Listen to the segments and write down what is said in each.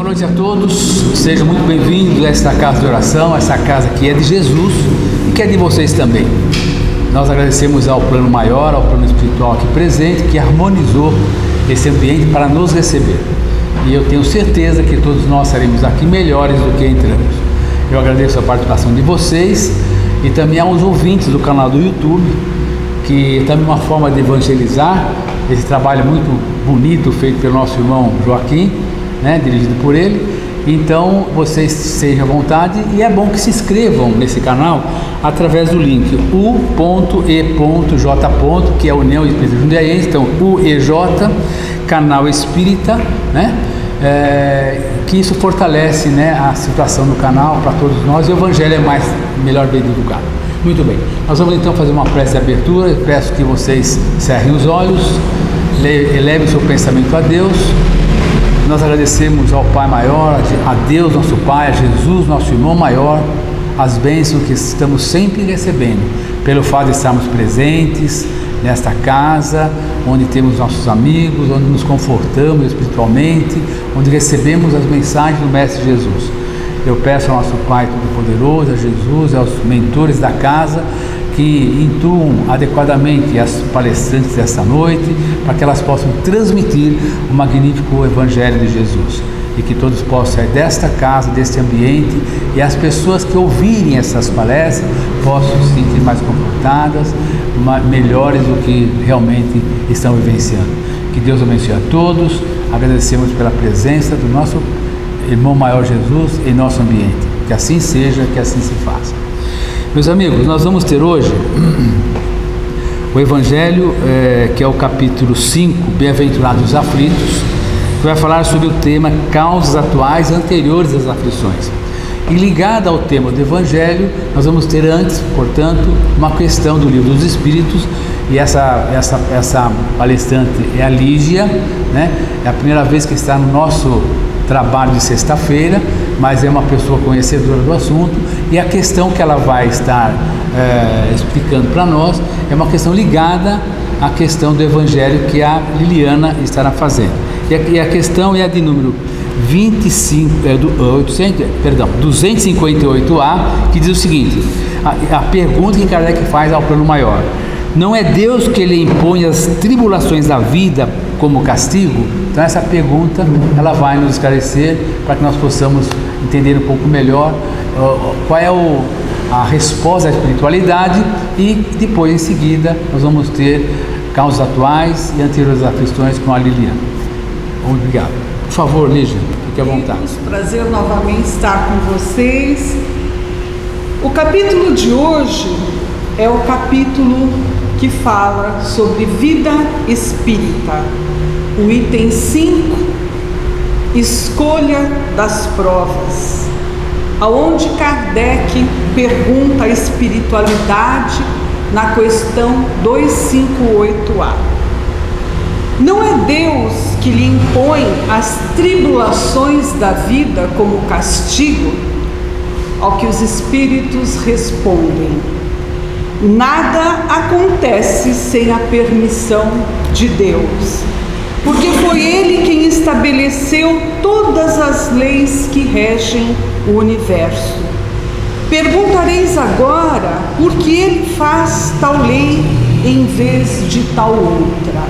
Boa noite a todos, sejam muito bem-vindos a esta casa de oração, essa casa que é de Jesus e que é de vocês também. Nós agradecemos ao plano maior, ao plano espiritual aqui presente, que harmonizou esse ambiente para nos receber. E eu tenho certeza que todos nós seremos aqui melhores do que entramos. Eu agradeço a participação de vocês e também aos ouvintes do canal do YouTube, que também é uma forma de evangelizar esse trabalho muito bonito feito pelo nosso irmão Joaquim, dirigido por ele. Então vocês sejam à vontade e é bom que se inscrevam nesse canal através do link u.e.j. que é União Espírita Jundiaense. Então UEJ, canal espírita, que isso fortalece a situação do canal para todos nós, e o evangelho é melhor bem divulgado. Muito bem, nós vamos então fazer uma prece de abertura. Eu peço que vocês cerrem os olhos, elevem seu pensamento a Deus. Nós agradecemos ao Pai maior, a Deus nosso Pai, a Jesus nosso irmão maior, as bênçãos que estamos sempre recebendo, pelo fato de estarmos presentes nesta casa, onde temos nossos amigos, onde nos confortamos espiritualmente, onde recebemos as mensagens do Mestre Jesus. Eu peço ao nosso Pai Todo-Poderoso, a Jesus, aos mentores da casa, que intuam adequadamente as palestrantes desta noite, para que elas possam transmitir o magnífico Evangelho de Jesus, e que todos possam sair desta casa, deste ambiente, e as pessoas que ouvirem essas palestras possam se sentir mais confortadas, melhores do que realmente estão vivenciando. Que Deus abençoe a todos. Agradecemos pela presença do nosso irmão maior Jesus em nosso ambiente. Que assim seja, que assim se faça. Meus amigos, nós vamos ter hoje o Evangelho, que é o capítulo 5, Bem-aventurados os aflitos, que vai falar sobre o tema causas atuais anteriores às aflições. E ligada ao tema do Evangelho, nós vamos ter antes, portanto, uma questão do Livro dos Espíritos, e essa palestrante é a Lígia, é a primeira vez que está no nosso trabalho de sexta-feira, mas é uma pessoa conhecedora do assunto, e a questão que ela vai estar explicando para nós é uma questão ligada à questão do Evangelho que a Liliana estará fazendo. E a questão é a de número 258A, que diz o seguinte: a pergunta que Kardec faz ao plano maior: não é Deus que lhe impõe as tribulações da vida como castigo? Então essa pergunta ela vai nos esclarecer, para que nós possamos entender um pouco melhor qual é a resposta da espiritualidade, e depois em seguida nós vamos ter causas atuais e anteriores aflições com a Liliana. Obrigado. Por favor, Lígia, fique à vontade. Prazer novamente estar com vocês. O capítulo de hoje é o capítulo que fala sobre vida espírita. O item 5, escolha das provas, aonde Kardec pergunta a espiritualidade na questão 258A. Não é Deus que lhe impõe as tribulações da vida como castigo? Ao que os espíritos respondem: nada acontece sem a permissão de Deus, porque foi Ele quem estabeleceu todas as leis que regem o universo. Perguntareis agora por que Ele faz tal lei em vez de tal outra.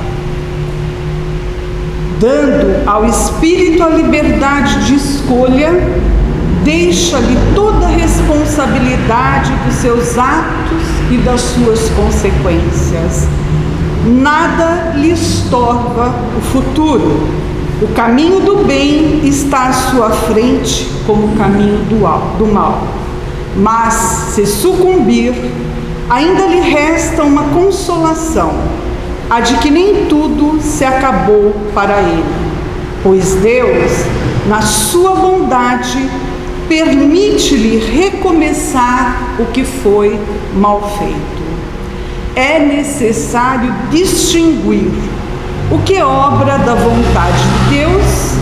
Dando ao espírito a liberdade de escolha, deixa-lhe toda a responsabilidade dos seus atos e das suas consequências. Nada lhe estorva o futuro. O caminho do bem está à sua frente como o caminho do mal. Mas, se sucumbir, ainda lhe resta uma consolação, a de que nem tudo se acabou para ele, pois Deus, na sua bondade, permite-lhe recomeçar o que foi mal feito. É necessário distinguir o que é obra da vontade de Deus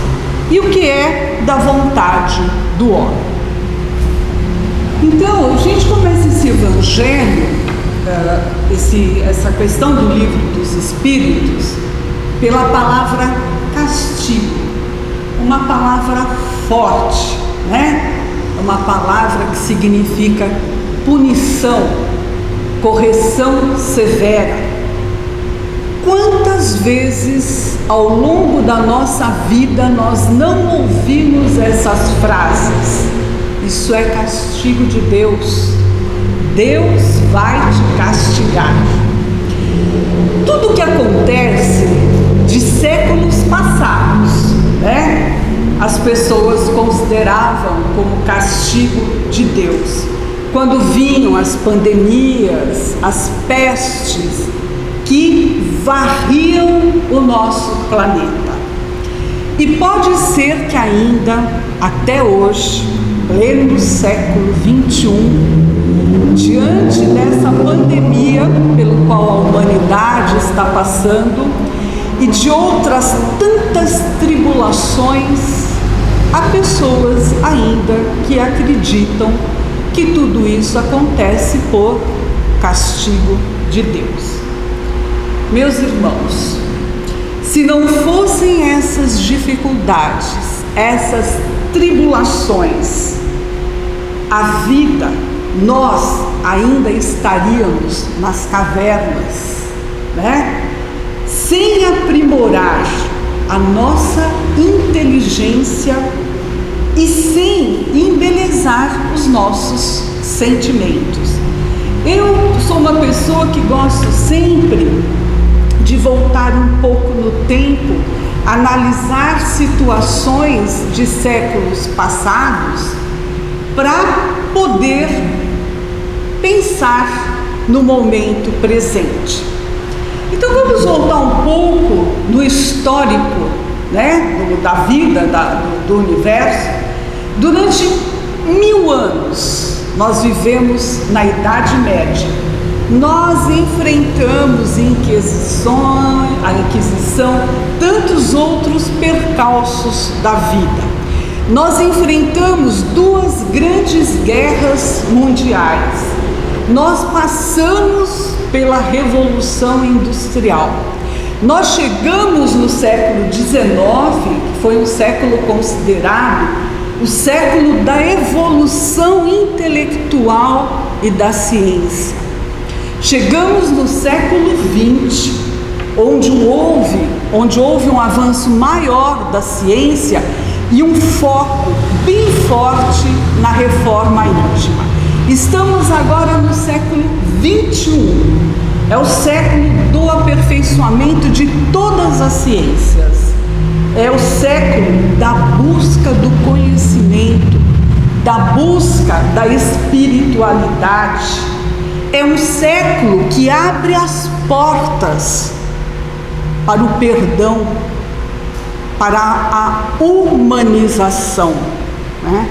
e o que é da vontade do homem. Então, a gente começa esse evangelho, essa questão do Livro dos Espíritos, pela palavra castigo. uma palavra forte, né? Uma palavra que significa punição, correção severa. Quantas vezes ao longo da nossa vida nós não ouvimos essas frases? Isso é castigo de Deus. Deus vai te castigar. Tudo que acontece de séculos passados, né? As pessoas consideravam como castigo de Deus. Quando vinham as pandemias, as pestes que varriam o nosso planeta. E pode ser que ainda, até hoje, pleno século XXI, diante dessa pandemia pelo qual a humanidade está passando e de outras tantas tribulações, há pessoas ainda que acreditam que tudo isso acontece por castigo de Deus. Meus irmãos, se não fossem essas dificuldades, essas tribulações, a vida, nós ainda estaríamos nas cavernas, né? Sem aprimorar a nossa inteligência e sem embelezar os nossos sentimentos. Eu sou uma pessoa que gosto sempre de voltar um pouco no tempo, analisar situações de séculos passados para poder pensar no momento presente. Então vamos voltar um pouco no histórico, né, da vida, do universo. Durante 1000 anos nós vivemos na Idade Média. Nós enfrentamos a Inquisição, tantos outros percalços da vida. Nós enfrentamos 2 grandes guerras mundiais. Nós passamos pela Revolução Industrial. Nós chegamos no século XIX, que foi um século considerado o século da evolução intelectual e da ciência. Chegamos no século XX, onde houve um avanço maior da ciência e um foco bem forte na reforma íntima. Estamos agora no século XXI, é o século do aperfeiçoamento de todas as ciências, é o século da busca do conhecimento, da busca da espiritualidade, é um século que abre as portas para o perdão, para a humanização, né?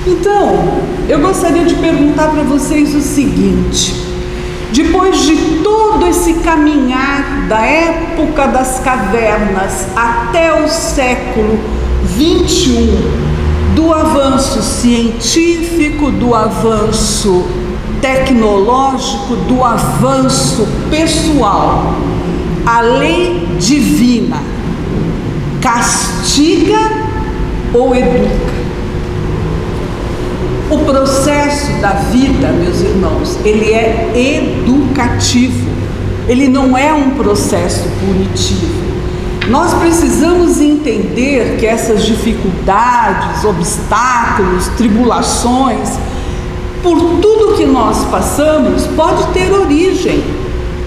Então, eu gostaria de perguntar para vocês o seguinte: depois de todo esse caminhar da época das cavernas até o século XXI, do avanço científico, do avanço tecnológico, do avanço pessoal, a lei divina castiga ou educa? O processo da vida, meus irmãos, ele é educativo, ele não é um processo punitivo. Nós precisamos entender que essas dificuldades, obstáculos, tribulações, por tudo que nós passamos, pode ter origem,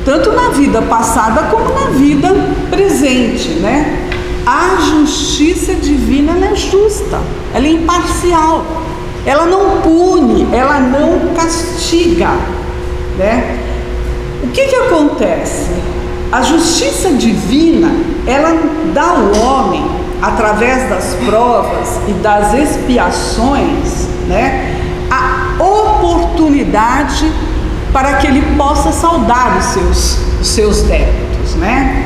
tanto na vida passada como na vida presente, né? A justiça divina, ela é justa, ela é imparcial, ela não pune, ela não castiga, né? O que acontece? A justiça divina, ela dá ao homem, através das provas e das expiações, né, a oportunidade para que ele possa saldar os seus débitos, né?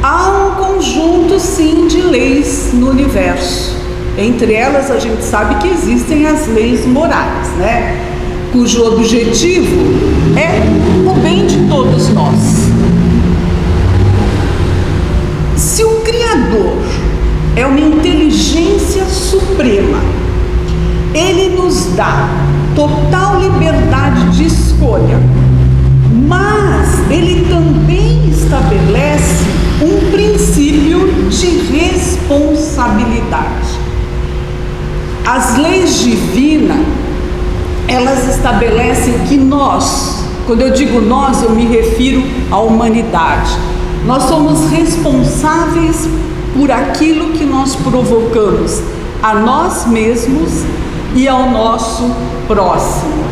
Há um conjunto, sim, de leis no universo. Entre elas, a gente sabe que existem as leis morais, né? Cujo objetivo é o bem de todos nós. Se o Criador é uma inteligência suprema. Ele nos dá total liberdade de escolha, mas ele também estabelece um princípio de responsabilidade. As leis divinas, elas estabelecem que nós, quando eu digo nós, eu me refiro à humanidade, nós somos responsáveis por aquilo que nós provocamos a nós mesmos e ao nosso próximo.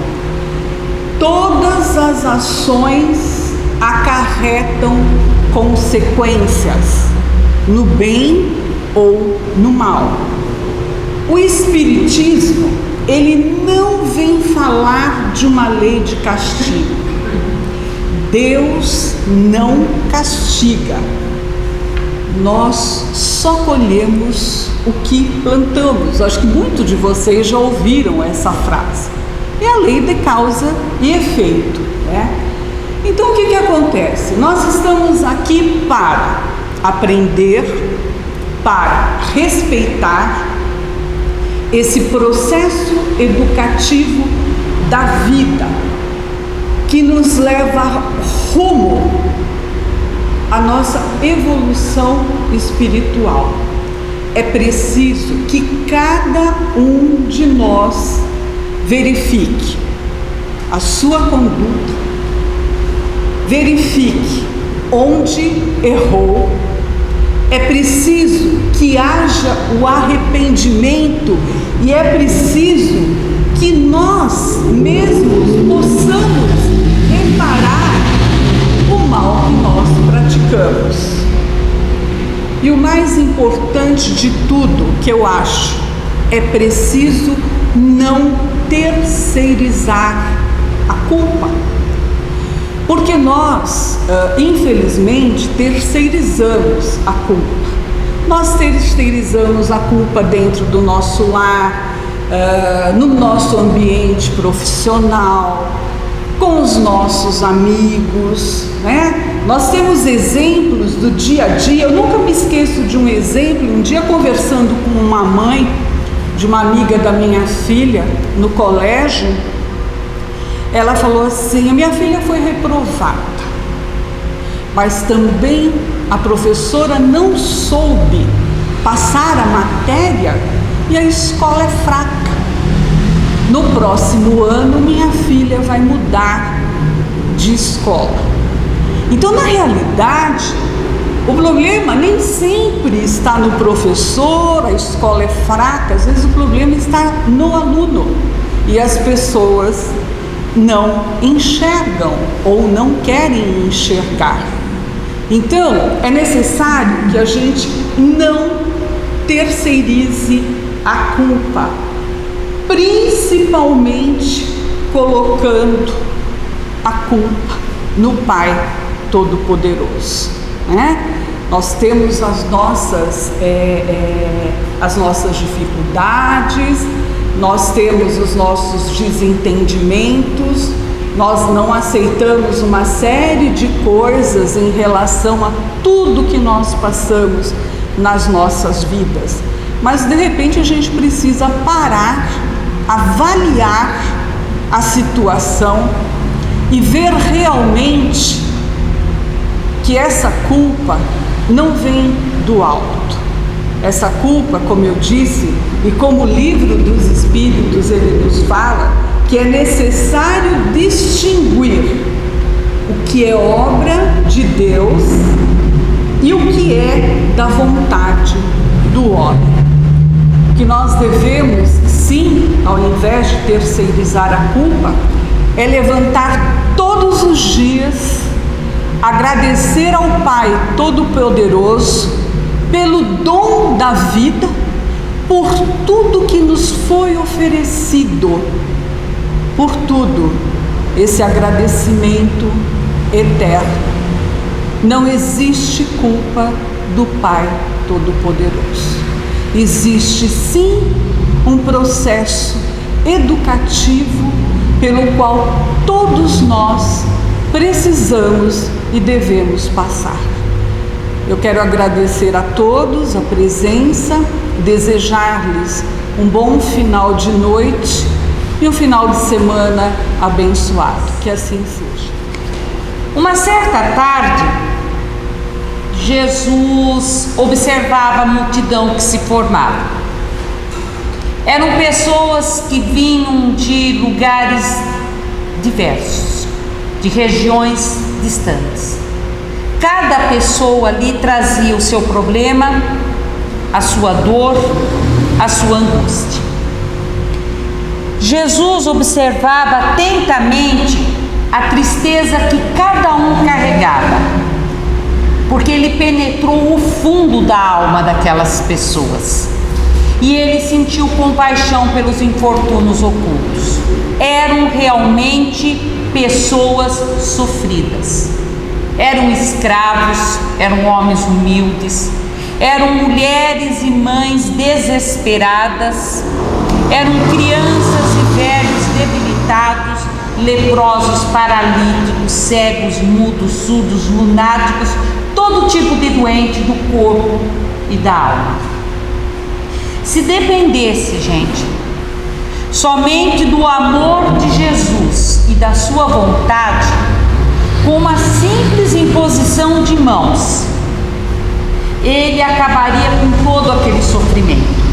Todas as ações acarretam consequências, no bem ou no mal. O Espiritismo, ele não vem falar de uma lei de castigo. Deus não castiga. Nós só colhemos o que plantamos. Acho que muitos de vocês já ouviram essa frase. É a lei de causa e efeito, né? Então o que acontece? Nós estamos aqui para aprender, para respeitar esse processo educativo da vida que nos leva rumo à nossa evolução espiritual. É preciso que cada um de nós verifique a sua conduta, verifique onde errou. É preciso que haja o arrependimento e é preciso que nós mesmos possamos reparar o mal que nós praticamos. E o mais importante de tudo, que eu acho, é preciso não terceirizar a culpa. Porque nós, infelizmente, terceirizamos a culpa. Nós terceirizamos a culpa dentro do nosso lar, no nosso ambiente profissional, com os nossos amigos, né? Nós temos exemplos do dia a dia. Eu nunca me esqueço de um exemplo. Um dia, conversando com uma mãe de uma amiga da minha filha no colégio, ela falou assim: a minha filha foi reprovada, mas também a professora não soube passar a matéria e a escola é fraca. No próximo ano, minha filha vai mudar de escola. Então, na realidade, o problema nem sempre está no professor, a escola é fraca, às vezes o problema está no aluno e as pessoas não enxergam ou não querem enxergar. Então, é necessário que a gente não terceirize a culpa, principalmente colocando a culpa no Pai Todo-Poderoso, né? Nós temos as nossas dificuldades, nós temos os nossos desentendimentos, nós não aceitamos uma série de coisas em relação a tudo que nós passamos nas nossas vidas. Mas de repente a gente precisa parar, avaliar a situação e ver realmente que essa culpa não vem do alto. Essa culpa, como eu disse, e como o livro dos Espíritos ele nos fala, que é necessário distinguir o que é obra de Deus e o que é da vontade do homem. Que nós devemos, sim, ao invés de terceirizar a culpa, é levantar todos os dias, agradecer ao Pai Todo-Poderoso pelo dom da vida, por tudo que nos foi oferecido, por tudo, esse agradecimento eterno. Não existe culpa do Pai Todo-Poderoso. Existe sim um processo educativo pelo qual todos nós precisamos e devemos passar. Eu quero agradecer a todos a presença, desejar-lhes um bom final de noite e um final de semana abençoado. Que assim seja. Uma certa tarde, Jesus observava a multidão que se formava. Eram pessoas que vinham de lugares diversos, de regiões distantes. Cada pessoa ali trazia o seu problema, a sua dor, a sua angústia. Jesus observava atentamente a tristeza que cada um carregava, porque ele penetrou o fundo da alma daquelas pessoas e ele sentiu compaixão pelos infortúnios ocultos. Eram realmente pessoas sofridas. Eram escravos, eram homens humildes, eram mulheres e mães desesperadas, eram crianças e velhos debilitados, leprosos, paralíticos, cegos, mudos, surdos, lunáticos, todo tipo de doente do corpo e da alma. Se dependesse, gente, somente do amor de Jesus e da sua vontade, com uma simples imposição de mãos, ele acabaria com todo aquele sofrimento.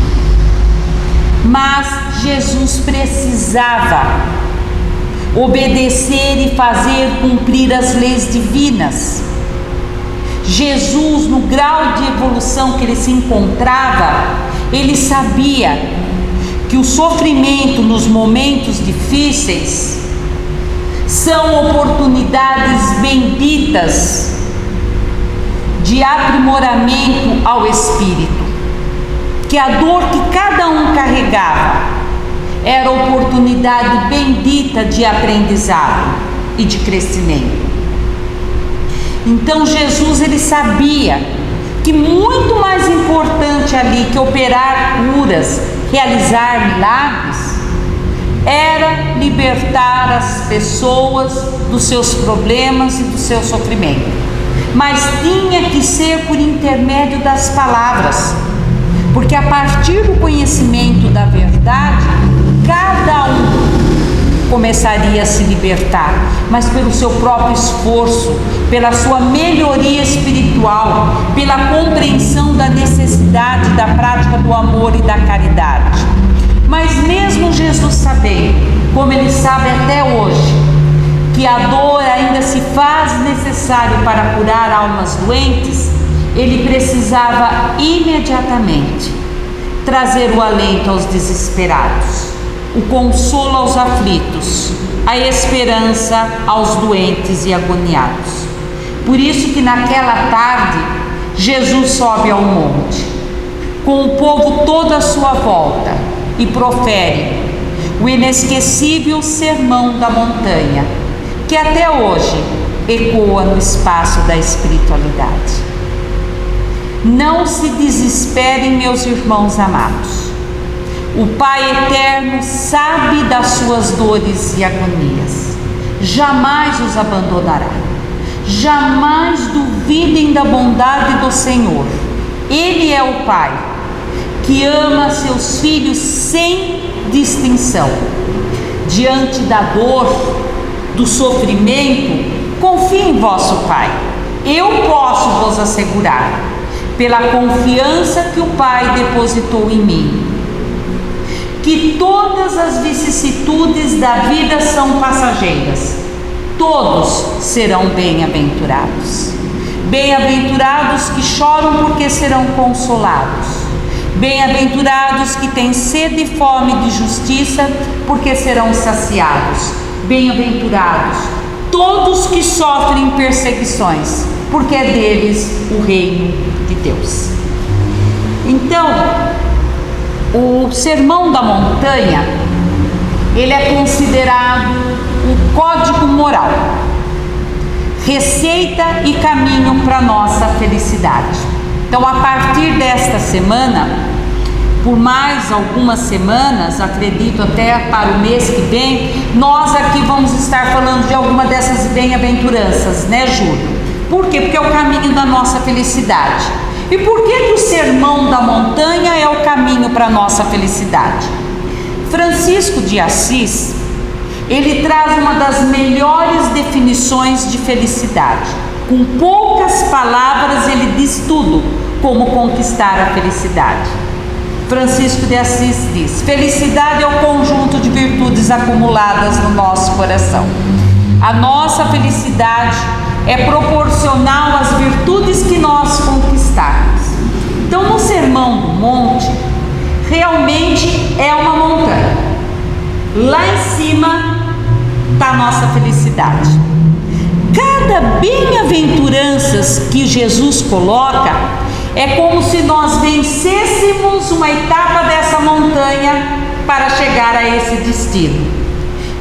Mas Jesus precisava obedecer e fazer cumprir as leis divinas. Jesus, no grau de evolução que ele se encontrava, ele sabia que o sofrimento nos momentos difíceis são oportunidades benditas de aprimoramento ao espírito, que a dor que cada um carregava era oportunidade bendita de aprendizado e de crescimento. Então Jesus, ele sabia que muito mais importante ali que operar curas, realizar milagres, era libertar as pessoas dos seus problemas e do seu sofrimento. Mas tinha que ser por intermédio das palavras, porque a partir do conhecimento da verdade, cada um começaria a se libertar, mas pelo seu próprio esforço, pela sua melhoria espiritual, pela compreensão da necessidade da prática do amor e da caridade. Mas mesmo Jesus sabendo, como ele sabe até hoje, que a dor ainda se faz necessário para curar almas doentes, ele precisava imediatamente trazer o alento aos desesperados, o consolo aos aflitos, a esperança aos doentes e agoniados. Por isso que naquela tarde, Jesus sobe ao monte, com o povo todo à sua volta, e profere o inesquecível Sermão da Montanha, que até hoje ecoa no espaço da espiritualidade. Não se desesperem, meus irmãos amados. O Pai Eterno sabe das suas dores e agonias. Jamais os abandonará. Jamais duvidem da bondade do Senhor. Ele é o Pai que ama seus filhos sem distinção. Diante da dor, do sofrimento, confie em vosso Pai. Eu posso vos assegurar, pela confiança que o Pai depositou em mim, que todas as vicissitudes da vida são passageiras. Todos serão bem-aventurados. Bem-aventurados que choram, porque serão consolados. Bem-aventurados que têm sede e fome de justiça, porque serão saciados. Bem-aventurados todos que sofrem perseguições, porque é deles o reino de Deus. Então, o Sermão da Montanha, ele é considerado o código moral, receita e caminho para a nossa felicidade. Então, a partir desta semana, por mais algumas semanas, acredito até para o mês que vem, nós aqui vamos estar falando de alguma dessas bem-aventuranças, né, Júlio? Por quê? Porque é o caminho da nossa felicidade. E por que o Sermão da Montanha é o caminho para a nossa felicidade? Francisco de Assis, ele traz uma das melhores definições de felicidade. Com poucas palavras ele diz tudo como conquistar a felicidade. Francisco de Assis diz: felicidade é o conjunto de virtudes acumuladas no nosso coração. A nossa felicidade é proporcional às virtudes que nós conquistarmos. Então, no Sermão do Monte, realmente é uma montanha. Lá em cima está a nossa felicidade. Cada bem-aventuranças que Jesus coloca é como se nós vencêssemos uma etapa dessa montanha para chegar a esse destino.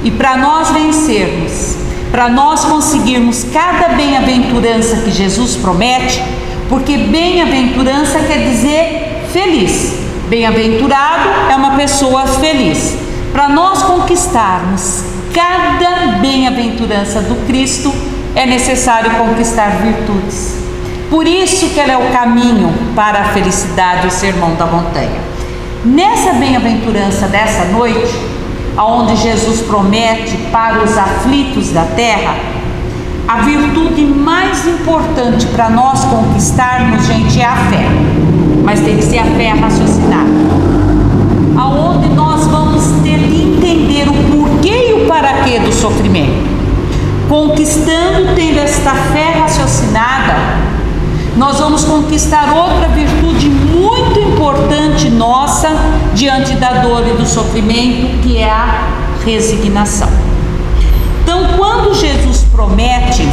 E para nós vencermos, para nós conseguirmos cada bem-aventurança que Jesus promete, porque bem-aventurança quer dizer feliz. Bem-aventurado é uma pessoa feliz. Para nós conquistarmos cada bem-aventurança do Cristo, é necessário conquistar virtudes. Por isso que ela é o caminho para a felicidade, o Sermão da Montanha. Nessa bem-aventurança dessa noite, aonde Jesus promete para os aflitos da terra, a virtude mais importante para nós conquistarmos, gente, é a fé. Mas tem que ser a fé raciocinada, aonde nós vamos ter que entender o porquê e o para quê do sofrimento. Conquistando, tendo esta fé raciocinada, nós vamos conquistar outra virtude muito importante nossa diante da dor e do sofrimento, que é a resignação. Então, quando Jesus promete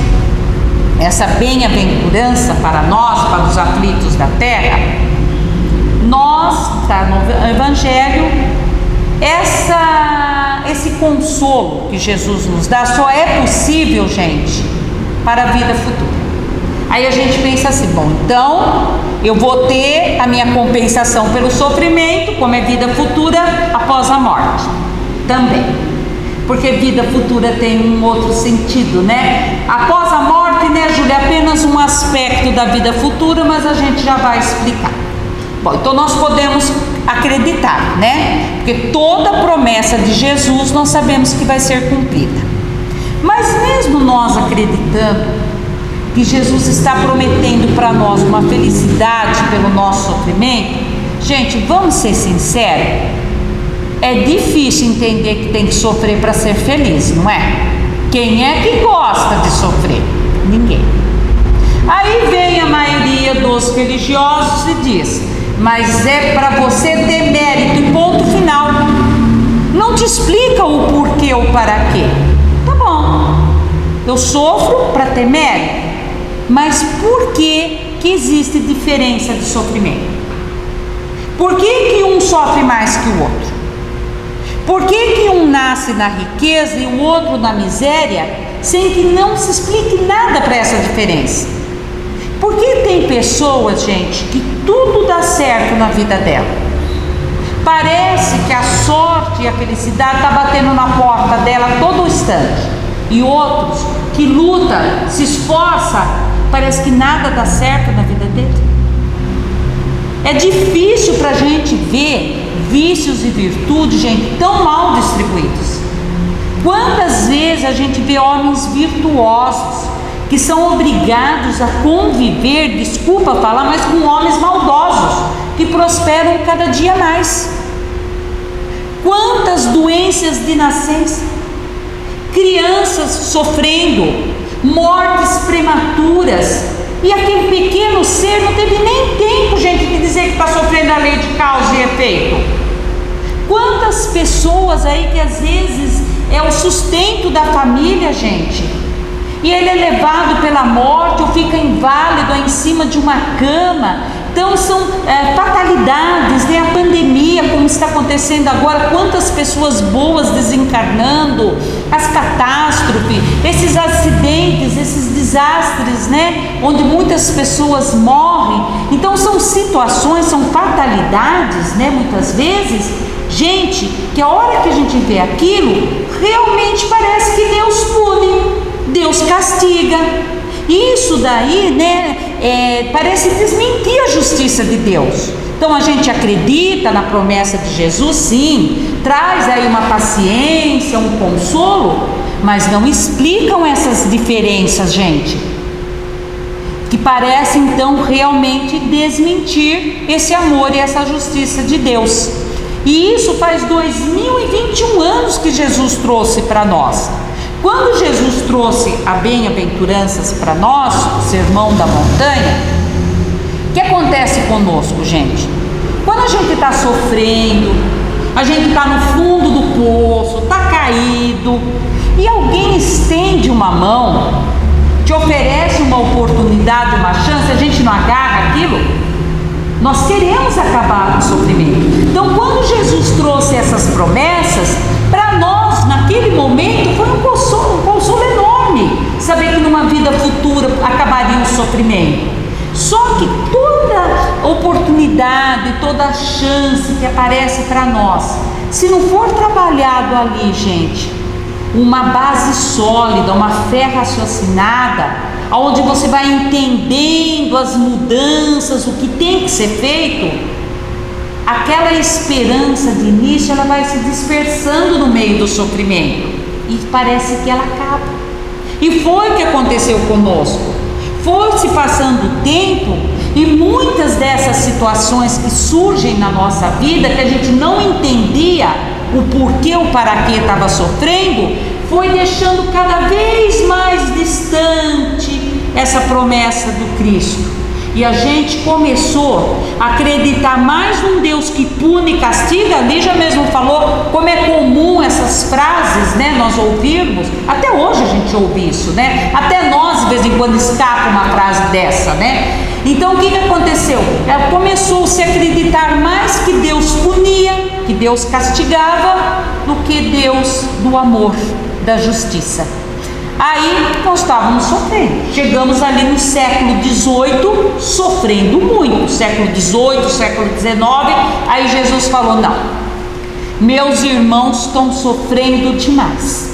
essa bem-aventurança para nós, para os aflitos da terra, nós, está no Evangelho, esse consolo que Jesus nos dá só é possível, gente, para a vida futura. Aí a gente pensa assim: bom, então eu vou ter a minha compensação pelo sofrimento, como é vida futura, após a morte também, porque vida futura tem um outro sentido, né? Após a morte, né, Júlia, é apenas um aspecto da vida futura, mas a gente já vai explicar. Bom, então nós podemos acreditar, né? Porque toda promessa de Jesus nós sabemos que vai ser cumprida. Mas mesmo nós acreditando que Jesus está prometendo para nós uma felicidade pelo nosso sofrimento, gente, vamos ser sinceros, é difícil entender que tem que sofrer para ser feliz, não é? Quem é que gosta de sofrer? Ninguém. Aí vem a maioria dos religiosos e diz: mas é para você ter mérito e ponto final. Não te explica o porquê ou para quê. Tá bom, eu sofro para ter mérito, mas por que existe diferença de sofrimento? Por que um sofre mais que o outro? Por que um nasce na riqueza e o outro na miséria, sem que não se explique nada para essa diferença? Por que tem pessoas, gente, que tudo dá certo na vida dela? Parece que a sorte e a felicidade está batendo na porta dela a todo instante. E outros que lutam, se esforçam, parece que nada dá certo na vida dele. É difícil para a gente ver vícios e virtudes, gente, tão mal distribuídos. Quantas vezes a gente vê homens virtuosos que são obrigados a conviver, desculpa falar, mas com homens maldosos, que prosperam cada dia mais. Quantas doenças de nascença, crianças sofrendo, mortes prematuras, e aquele pequeno ser não teve nem tempo, gente, de dizer que está sofrendo a lei de causa e efeito. Quantas pessoas aí que às vezes é o sustento da família, gente, e ele é levado pela morte ou fica inválido em cima de uma cama. Então são fatalidades, né? A pandemia, como está acontecendo agora, quantas pessoas boas desencarnando, as catástrofes, esses acidentes, esses desastres, né? Onde muitas pessoas morrem. Então são situações, são fatalidades, né? Muitas vezes, gente, que a hora que a gente vê aquilo, realmente parece que Deus pune, Deus castiga. Isso daí, né, parece desmentir a justiça de Deus. Então a gente acredita na promessa de Jesus, sim, traz aí uma paciência, um consolo, mas não explicam essas diferenças, gente, que parece então realmente desmentir esse amor e essa justiça de Deus. E isso faz 2021 anos que Jesus trouxe para nós. Quando Jesus trouxe a bem-aventuranças para nós, o sermão da montanha, o que acontece conosco, gente? Quando a gente está sofrendo, a gente está no fundo do poço, está caído, e alguém estende uma mão, te oferece uma oportunidade, uma chance, a gente não agarra aquilo, nós queremos acabar com o sofrimento. Então, quando Jesus trouxe essas promessas, para nós, naquele momento, foi um consolo enorme, saber que numa vida futura acabaria o sofrimento. Só que toda oportunidade, toda chance que aparece para nós, se não for trabalhado ali, gente, uma base sólida, uma fé raciocinada, onde você vai entendendo as mudanças, o que tem que ser feito, aquela esperança de início, ela vai se dispersando no meio do sofrimento, e parece que ela acaba. E foi o que aconteceu conosco. Foi se passando o tempo, e muitas dessas situações que surgem na nossa vida, que a gente não entendia o porquê, o para quê estava sofrendo, foi deixando cada vez mais distante essa promessa do Cristo. E a gente começou a acreditar mais num Deus que pune e castiga. A Lígia mesmo falou como é comum essas frases, né, nós ouvirmos. Até hoje a gente ouve isso, né? Até nós de vez em quando escapa uma frase dessa, né? Então o que aconteceu? Começou-se a acreditar mais que Deus punia, que Deus castigava, do que Deus do amor, da justiça. Aí nós estávamos sofrendo, chegamos ali no século XVIII, sofrendo muito, século XVIII, século XIX, aí Jesus falou, não, meus irmãos estão sofrendo demais,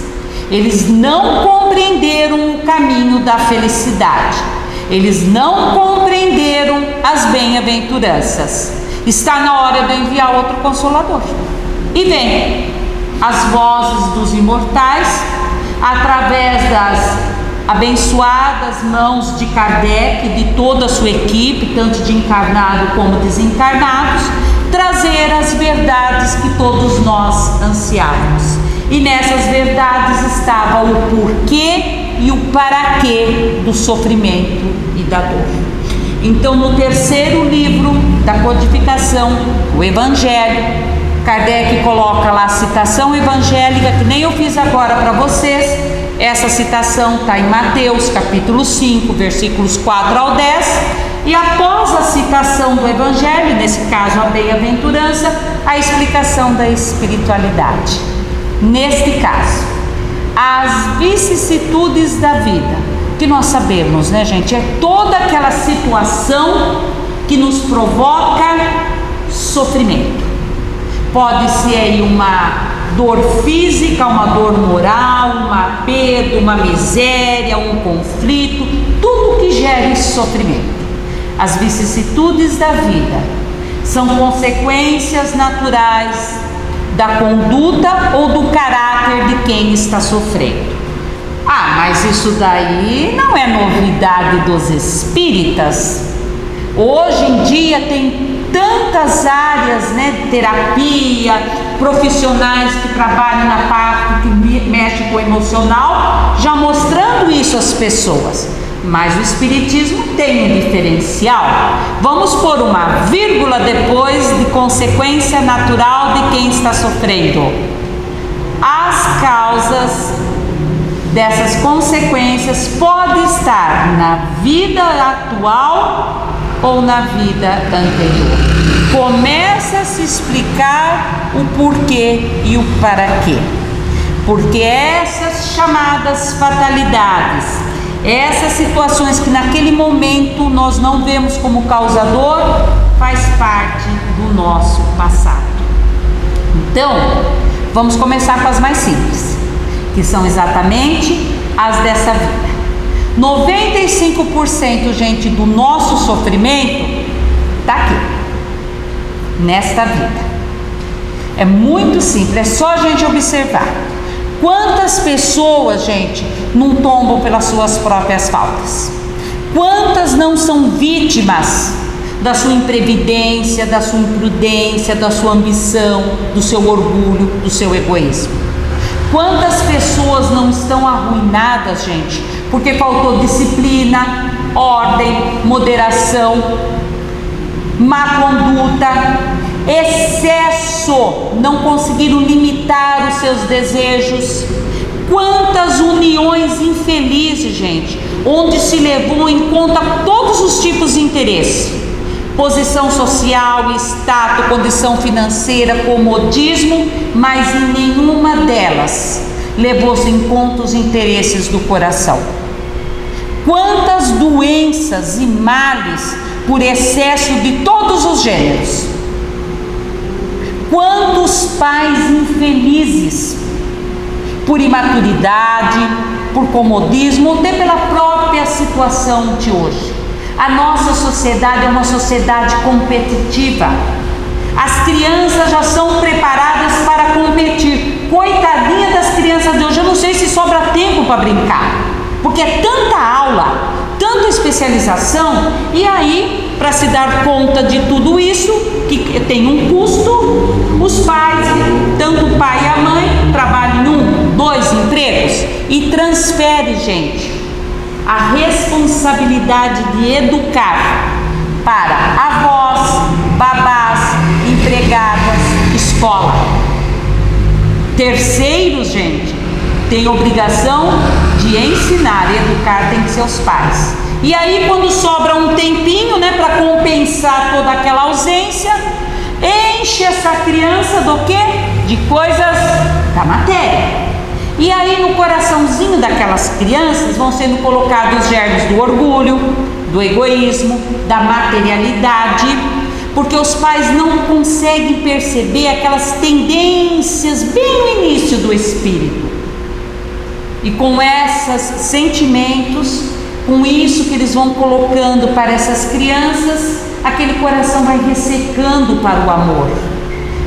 eles não compreenderam o caminho da felicidade, eles não compreenderam as bem-aventuranças, está na hora de enviar outro Consolador. E vem as vozes dos imortais, através das abençoadas mãos de Kardec e de toda a sua equipe, tanto de encarnado como desencarnados, trazer as verdades que todos nós ansiávamos. E nessas verdades estava o porquê e o para quê do sofrimento e da dor. Então, no terceiro livro da codificação, o Evangelho, Kardec coloca lá a citação evangélica, que nem eu fiz agora para vocês. Essa citação está em Mateus capítulo 5, versículos 4 ao 10. E após a citação do Evangelho, nesse caso a bem-aventurança, a explicação da espiritualidade. Neste caso, as vicissitudes da vida, que nós sabemos, né, gente? É toda aquela situação que nos provoca sofrimento. Pode ser aí uma dor física, uma dor moral, uma perda, uma miséria, um conflito, tudo que gera esse sofrimento. As vicissitudes da vida são consequências naturais da conduta ou do caráter de quem está sofrendo. Ah, mas isso daí não é novidade dos espíritas. Hoje em dia tem tantas áreas, né, de terapia, profissionais que trabalham na parte que mexe com o emocional, já mostrando isso às pessoas. Mas o Espiritismo tem um diferencial. Vamos pôr uma vírgula depois de consequência natural de quem está sofrendo. As causas dessas consequências podem estar na vida atual ou na vida anterior. Começa a se explicar o porquê e o para quê. Porque essas chamadas fatalidades, essas situações que naquele momento nós não vemos como causador, faz parte do nosso passado. Então, vamos começar com as mais simples, que são exatamente as dessa vida. 95%, gente, do nosso sofrimento está aqui, nesta vida. É muito simples, é só a gente observar. Quantas pessoas, gente, não tombam pelas suas próprias faltas? Quantas não são vítimas da sua imprevidência, da sua imprudência, da sua ambição, do seu orgulho, do seu egoísmo? Quantas pessoas não estão arruinadas, gente, porque faltou disciplina, ordem, moderação, má conduta, excesso, não conseguiram limitar os seus desejos. Quantas uniões infelizes, gente, onde se levou em conta todos os tipos de interesse, posição social, status, condição financeira, comodismo, mas em nenhuma delas levou-se em conta os interesses do coração. Quantas doenças e males por excesso de todos os gêneros. Quantos pais infelizes por imaturidade, por comodismo, ou até pela própria situação de hoje. A nossa sociedade é uma sociedade competitiva. As crianças já são preparadas para competir. Coitadinha das crianças de hoje, eu não sei se sobra tempo para brincar, porque é tanta aula, tanta especialização, e aí, para se dar conta de tudo isso, que tem um custo, os pais, tanto o pai e a mãe, trabalham em 1, 2 empregos e transfere, gente, a responsabilidade de educar para avós, babás, empregadas, escola. Terceiros, gente, tem obrigação de ensinar e educar, tem que ser os pais. E aí, quando sobra um tempinho, né, para compensar toda aquela ausência, enche essa criança do quê? De coisas da matéria. E aí, no coraçãozinho daquelas crianças vão sendo colocados os germes do orgulho, do egoísmo, da materialidade, porque os pais não conseguem perceber aquelas tendências bem no início do espírito. E com esses sentimentos, com isso que eles vão colocando para essas crianças, aquele coração vai ressecando para o amor.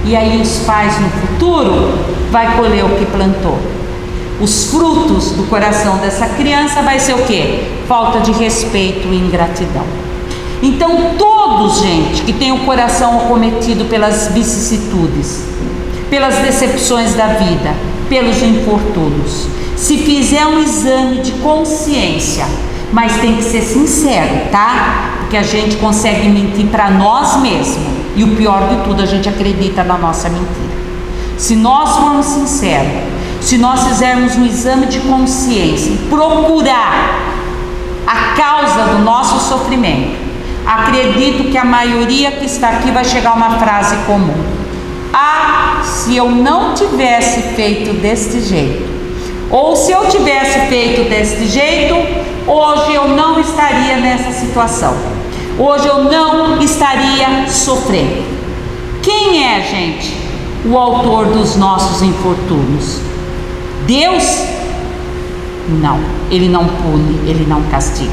E aí os pais no futuro vai colher o que plantou. Os frutos do coração dessa criança vai ser o quê? Falta de respeito e ingratidão. Então todos, gente, que tem o coração acometido pelas vicissitudes, pelas decepções da vida, pelos infortúnios, se fizer um exame de consciência, mas tem que ser sincero, tá? Porque a gente consegue mentir para nós mesmos, e o pior de tudo, a gente acredita na nossa mentira. Se nós formos sinceros, se nós fizermos um exame de consciência e procurar a causa do nosso sofrimento, acredito que a maioria que está aqui vai chegar a uma frase comum: ah, se eu não tivesse feito deste jeito, ou se eu tivesse feito deste jeito, hoje eu não estaria nessa situação, hoje eu não estaria sofrendo. Quem é, gente, o autor dos nossos infortúnios? Deus? Não, Ele não pune, Ele não castiga.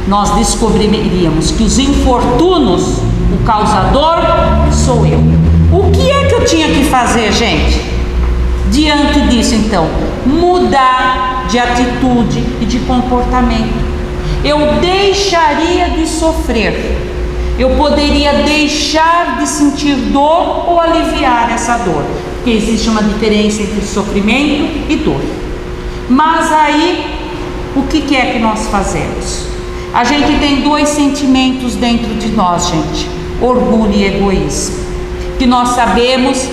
Nós descobriríamos que os infortúnios, o causador sou eu. O que é que eu tinha que fazer, gente? Diante disso, então, mudar de atitude e de comportamento. Eu deixaria de sofrer, eu poderia deixar de sentir dor ou aliviar essa dor, porque existe uma diferença entre sofrimento e dor. Mas aí, o que é que nós fazemos? A gente tem dois sentimentos dentro de nós, gente: orgulho e egoísmo, que nós sabemos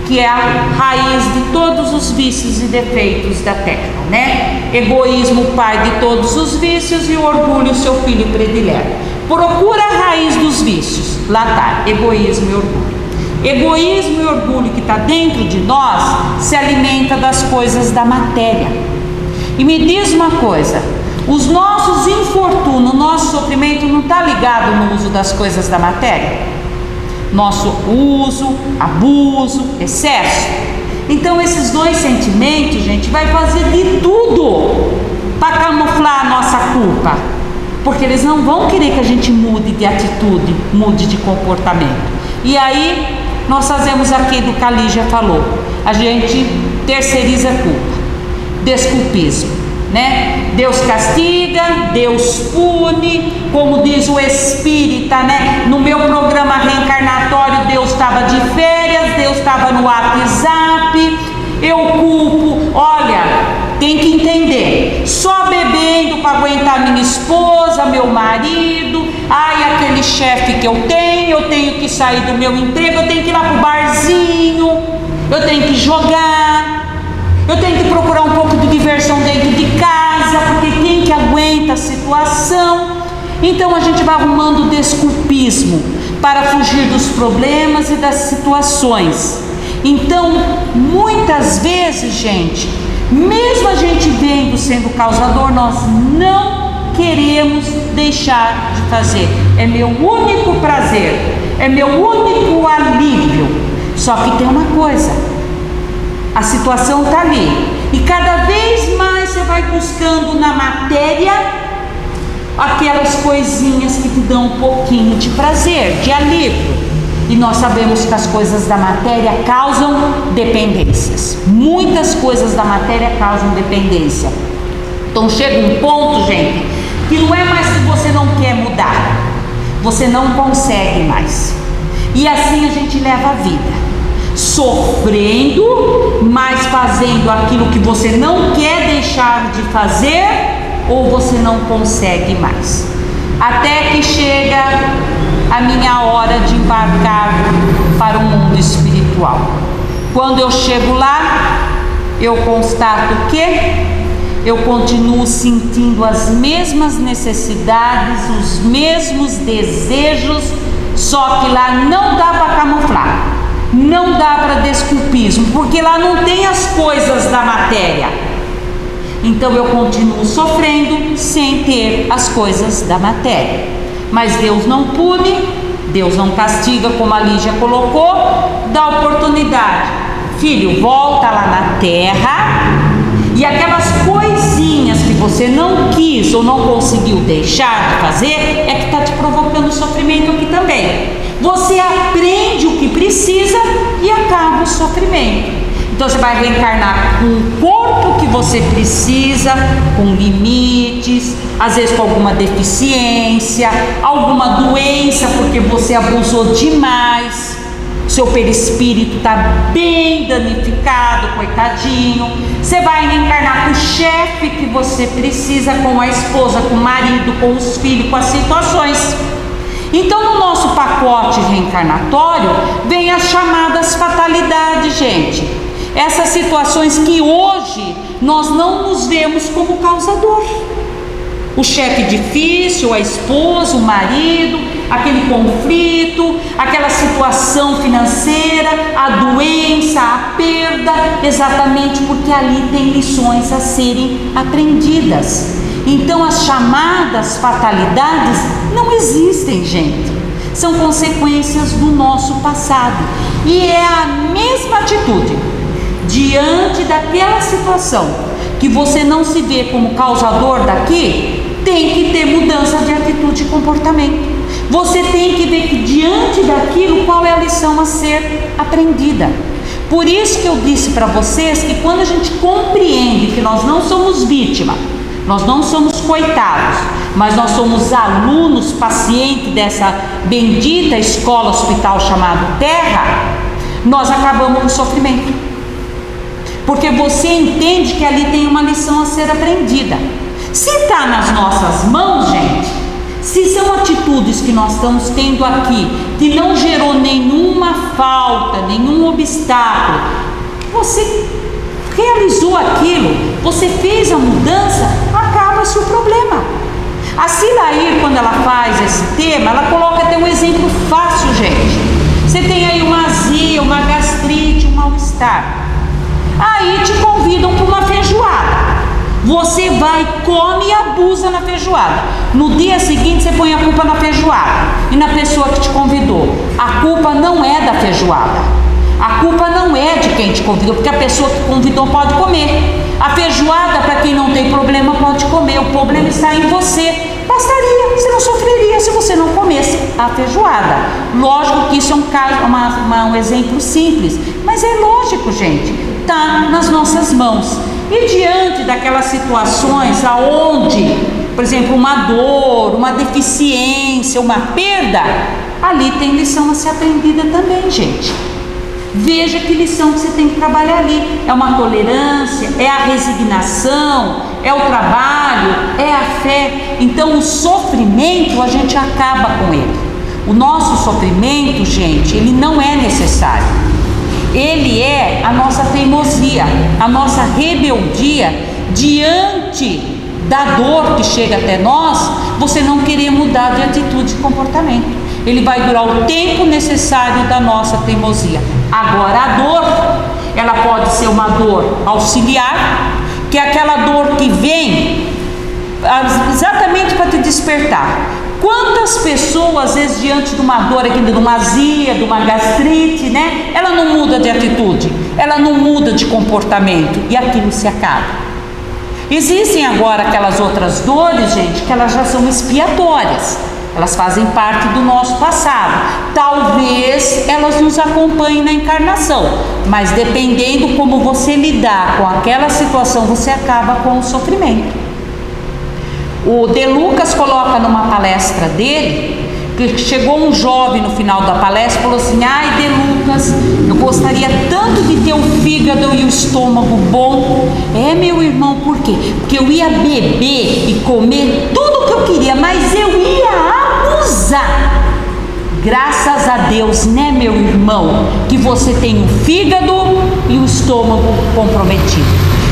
que é a raiz de todos os vícios e defeitos da terra, né? Egoísmo, o pai de todos os vícios, e o orgulho, seu filho predileto. Procura a raiz dos vícios, lá está, egoísmo e orgulho. Egoísmo e orgulho que está dentro de nós se alimenta das coisas da matéria. E me diz uma coisa: os nossos infortúnios, nosso sofrimento não está ligado no uso das coisas da matéria? Nosso uso, abuso, excesso. Então esses dois sentimentos, gente, vai fazer de tudo para camuflar a nossa culpa, porque eles não vão querer que a gente mude de atitude, mude de comportamento. E aí nós fazemos aquilo que a Lígia falou, a gente terceiriza a culpa, desculpismo, né? Deus castiga, Deus pune, como diz o espírita, né? No meu programa reencarnatório, Deus estava de férias, Deus estava no WhatsApp, eu culpo. Olha, tem que entender, só bebendo para aguentar minha esposa, meu marido, ai, aquele chefe que eu tenho que sair do meu emprego, eu tenho que ir lá pro barzinho, eu tenho que jogar, eu tenho que procurar um pouco de diversão dentro de casa, porque quem que aguenta a situação? Então a gente vai arrumando desculpismo para fugir dos problemas e das situações. Então, muitas vezes, gente, mesmo a gente vendo sendo causador, nós não queremos deixar de fazer. É meu único prazer, é meu único alívio. Só que tem uma coisa, a situação está ali, e cada vez mais você vai buscando na matéria aquelas coisinhas que te dão um pouquinho de prazer, de alívio. E nós sabemos que as coisas da matéria causam dependências. Muitas coisas da matéria causam dependência. Então chega um ponto, gente, que não é mais que você não quer mudar, você não consegue mais. E assim a gente leva a vida, sofrendo, mas fazendo aquilo que você não quer deixar de fazer, ou você não consegue mais. Até que chega a minha hora de embarcar para o mundo espiritual. Quando eu chego lá, eu constato que eu continuo sentindo as mesmas necessidades, os mesmos desejos, só que lá não dá para camuflar, não dá para desculpismo, porque lá não tem as coisas da matéria. Então eu continuo sofrendo sem ter as coisas da matéria. Mas Deus não pune, Deus não castiga, como a Lígia colocou, dá oportunidade. Filho, volta lá na terra, e aquelas coisinhas que você não quis ou não conseguiu deixar de fazer, é que está te provocando sofrimento aqui também. Você aprende o que precisa e acaba o sofrimento. Então você vai reencarnar com o corpo que você precisa, com limites, às vezes com alguma deficiência, alguma doença, porque você abusou demais, seu perispírito está bem danificado, coitadinho. Você vai reencarnar com o chefe que você precisa, com a esposa, com o marido, com os filhos, com as situações. Então no nosso pacote reencarnatório vem as chamadas fatalidades, gente. Essas situações que hoje nós não nos vemos como causador. O chefe difícil, a esposa, o marido, aquele conflito, aquela situação financeira, a doença, a perda, exatamente porque ali tem lições a serem aprendidas. Então as chamadas fatalidades não existem, gente. São consequências do nosso passado. E é a mesma atitude diante daquela situação que você não se vê como causador daqui, tem que ter mudança de atitude e comportamento. Você tem que ver que diante daquilo, qual é a lição a ser aprendida. Por isso que eu disse para vocês que quando a gente compreende que nós não somos vítima, nós não somos coitados, mas nós somos alunos pacientes dessa bendita escola hospital chamada Terra, nós acabamos com o sofrimento. Porque você entende que ali tem uma lição a ser aprendida. Se está nas nossas mãos, gente, se são atitudes que nós estamos tendo aqui, que não gerou nenhuma falta, nenhum obstáculo, você realizou aquilo, você fez a mudança, acaba-se o problema. A Cilair, quando ela faz esse tema, ela coloca até um exemplo fácil, gente. Você tem aí uma azia, uma gastrite, um mal-estar. Aí te convidam para uma feijoada. Você vai, come e abusa na feijoada. No dia seguinte você põe a culpa na feijoada e na pessoa que te convidou. A culpa não é da feijoada. A culpa não é de quem te convidou, porque a pessoa que convidou pode comer. A feijoada, para quem não tem problema, pode comer. O problema está em você. Bastaria, você não sofreria se você não comesse a feijoada. Lógico que isso é um caso, um exemplo simples, mas é lógico, gente, está nas nossas mãos. E diante daquelas situações aonde, por exemplo, uma dor, uma deficiência, uma perda, ali tem lição a ser aprendida também, gente. Veja que lição que você tem que trabalhar ali. É uma tolerância, é a resignação, é o trabalho, é a fé. Então o sofrimento a gente acaba com ele. O nosso sofrimento, gente, ele não é necessário. Ele é a nossa teimosia, a nossa rebeldia diante da dor que chega até nós, você não querer mudar de atitude e comportamento. Ele vai durar o tempo necessário da nossa teimosia. Agora a dor, ela pode ser uma dor auxiliar, que é aquela dor que vem exatamente para te despertar. Quantas pessoas, às vezes, diante de uma dor aqui, de uma azia, de uma gastrite, né? Ela não muda de atitude, ela não muda de comportamento e aquilo se acaba. Existem agora aquelas outras dores, gente, que elas já são expiatórias. Elas fazem parte do nosso passado. Talvez elas nos acompanhem na encarnação, mas dependendo como você lidar com aquela situação, você acaba com o sofrimento. O De Lucas coloca numa palestra dele, que chegou um jovem no final da palestra e falou assim: ai, De Lucas, eu gostaria tanto de ter o fígado e o estômago bom. É, meu irmão, por quê? Porque eu ia beber e comer tudo o que eu queria, mas eu ia abusar. Graças a Deus, né, meu irmão, que você tem o fígado e o estômago comprometido.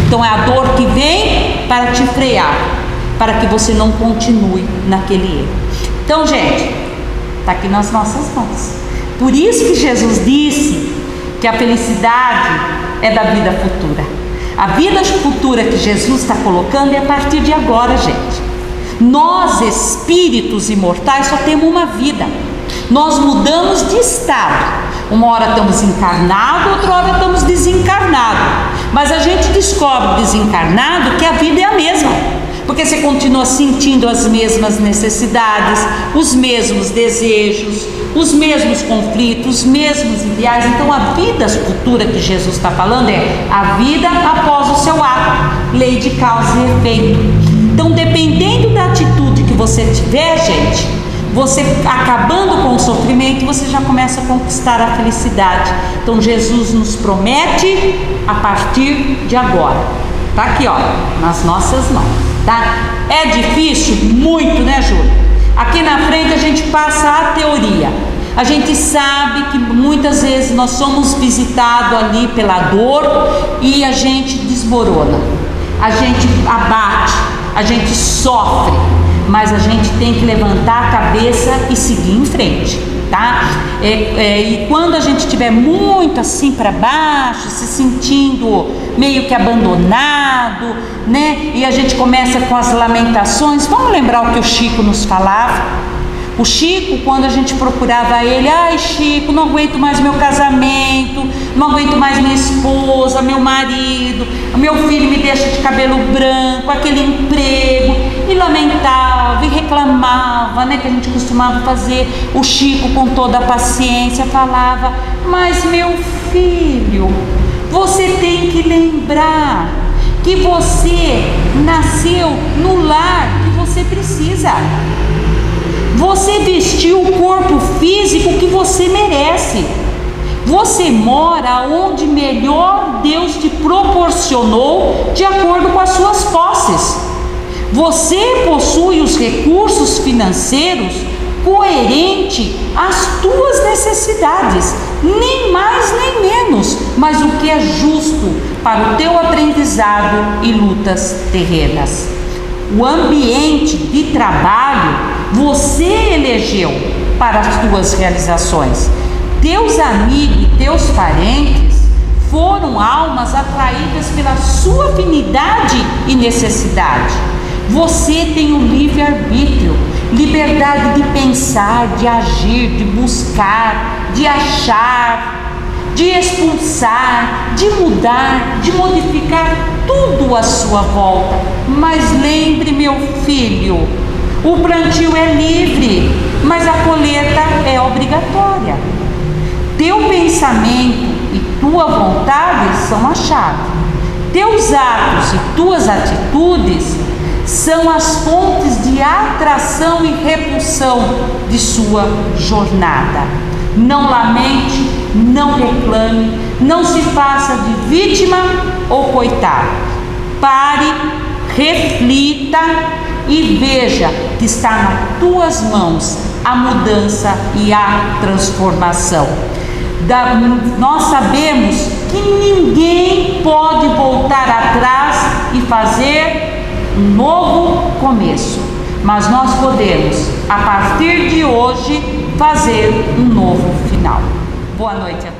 Então é a dor que vem para te frear, para que você não continue naquele erro. Então, gente, está aqui nas nossas mãos. Por isso que Jesus disse que a felicidade é da vida futura. A vida futura que Jesus está colocando é a partir de agora, gente. Nós, espíritos imortais, só temos uma vida. Nós mudamos de estado. Uma hora estamos encarnados, outra hora estamos desencarnados. Mas a gente descobre desencarnado que a vida é a mesma, porque você continua sentindo as mesmas necessidades, os mesmos desejos, os mesmos conflitos, os mesmos ideais. Então a vida futura que Jesus está falando é a vida após o seu ato, lei de causa e efeito. Então, dependendo da atitude que você tiver, gente, você acabando com o sofrimento, você já começa a conquistar a felicidade. Então Jesus nos promete a partir de agora. Tá aqui, ó, nas nossas mãos, tá? É difícil? Muito, né, Júlia? Aqui na frente a gente passa a teoria. A gente sabe que muitas vezes nós somos visitados ali pela dor e a gente desmorona, a gente abate, a gente sofre, mas a gente tem que levantar a cabeça e seguir em frente, tá? E quando a gente estiver muito assim para baixo, se sentindo meio que abandonado, né? E a gente começa com as lamentações. Vamos lembrar o que o Chico nos falava? O Chico, quando a gente procurava ele: ai, Chico, não aguento mais meu casamento, não aguento mais minha esposa, meu marido, meu filho me deixa de cabelo branco, aquele emprego, e lamentava e reclamava, né, que a gente costumava fazer. O Chico, com toda a paciência, falava: mas meu filho, você tem que lembrar que você nasceu no lar que você precisa. Você vestiu o corpo físico que você merece. Você mora onde melhor Deus te proporcionou, de acordo com as suas posses. Você possui os recursos financeiros coerente às tuas necessidades, nem mais nem menos, mas o que é justo para o teu aprendizado e lutas terrenas. O ambiente de trabalho você elegeu para as tuas realizações. Teus amigos e teus parentes foram almas atraídas pela sua afinidade e necessidade. Você tem o livre-arbítrio, liberdade de pensar, de agir, de buscar, de achar. de expulsar, de mudar, de modificar tudo à sua volta. Mas lembre, meu filho, o plantio é livre, mas a colheita é obrigatória. Teu pensamento e tua vontade são a chave. Teus atos e tuas atitudes são as fontes de atração e repulsão de sua jornada. Não lamente, não reclame, não se faça de vítima ou coitado. Pare, reflita e veja que está nas tuas mãos a mudança e a transformação. Nós sabemos que ninguém pode voltar atrás e fazer um novo começo, mas nós podemos, a partir de hoje, fazer um novo final. Boa noite a todos.